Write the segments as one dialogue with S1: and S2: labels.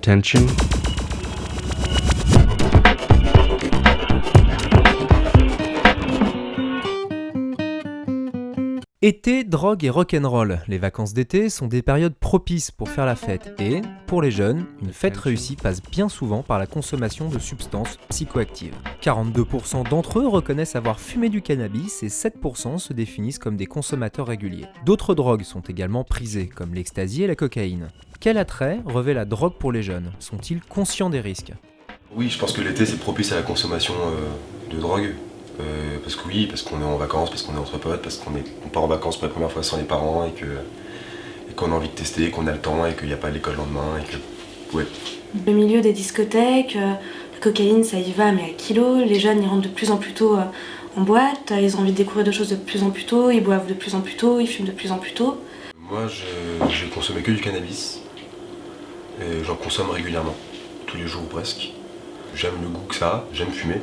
S1: attention.
S2: Été, drogue et rock'n'roll. Les vacances d'été sont des périodes propices pour faire la fête et, pour les jeunes, une fête réussie passe bien souvent par la consommation de substances psychoactives. 42% d'entre eux reconnaissent avoir fumé du cannabis et 7% se définissent comme des consommateurs réguliers. D'autres drogues sont également prisées, comme l'ecstasy et la cocaïne. Quel attrait revêt la drogue pour les jeunes ? Sont-ils conscients des risques ?
S3: Oui, je pense que l'été c'est propice à la consommation de drogue. Parce qu'on est en vacances, parce qu'on est entre potes, parce qu'on part en vacances pour la première fois sans les parents et qu'on a envie de tester, qu'on a le temps et qu'il n'y a pas l'école le lendemain et que... Ouais.
S4: Le milieu des discothèques, la cocaïne ça y va mais à kilo, les jeunes ils rentrent de plus en plus tôt en boîte, ils ont envie de découvrir des choses de plus en plus tôt, ils boivent de plus en plus tôt, ils fument de plus en plus tôt.
S3: Moi j'ai consommé que du cannabis et j'en consomme régulièrement, tous les jours presque. J'aime le goût que ça a, j'aime fumer.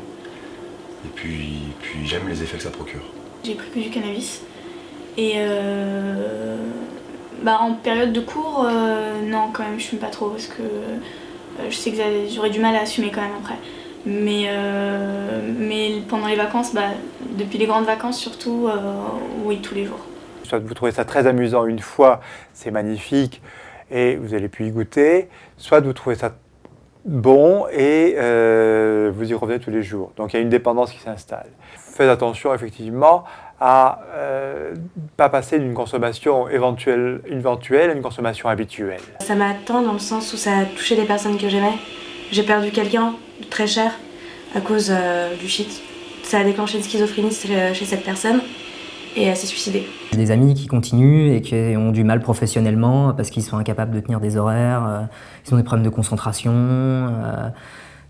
S3: Et puis j'aime les effets que ça procure.
S5: J'ai pris que du cannabis. Et en période de cours, non, quand même, je fume pas trop parce que je sais que j'aurais du mal à assumer quand même après. Mais pendant les vacances, depuis les grandes vacances surtout, oui, tous les jours.
S6: Soit vous trouvez ça très amusant une fois, c'est magnifique et vous allez plus y goûter, soit vous trouvez ça bon et vous y revenez tous les jours. Donc il y a une dépendance qui s'installe. Faites attention effectivement à pas passer d'une consommation éventuelle à une consommation habituelle.
S4: Ça m'a atteint dans le sens où ça a touché des personnes que j'aimais. J'ai perdu quelqu'un de très cher à cause du shit. Ça a déclenché une schizophrénie chez cette personne et elle s'est suicidée.
S7: J'ai des amis qui continuent et qui ont du mal professionnellement parce qu'ils sont incapables de tenir des horaires, ils ont des problèmes de concentration.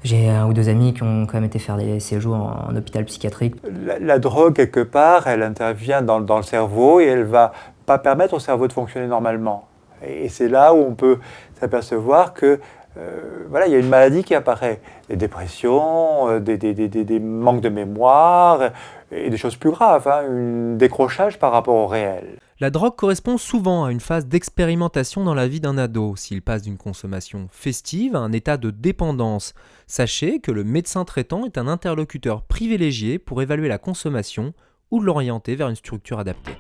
S7: J'ai un ou deux amis qui ont quand même été faire des séjours en hôpital psychiatrique.
S6: La drogue, quelque part, elle intervient dans le cerveau et elle ne va pas permettre au cerveau de fonctionner normalement. Et c'est là où on peut s'apercevoir que il y a une maladie qui apparaît. Des dépressions, des manques de mémoire et des choses plus graves, un décrochage par rapport au réel.
S2: La drogue correspond souvent à une phase d'expérimentation dans la vie d'un ado, s'il passe d'une consommation festive à un état de dépendance. Sachez que le médecin traitant est un interlocuteur privilégié pour évaluer la consommation ou l'orienter vers une structure adaptée.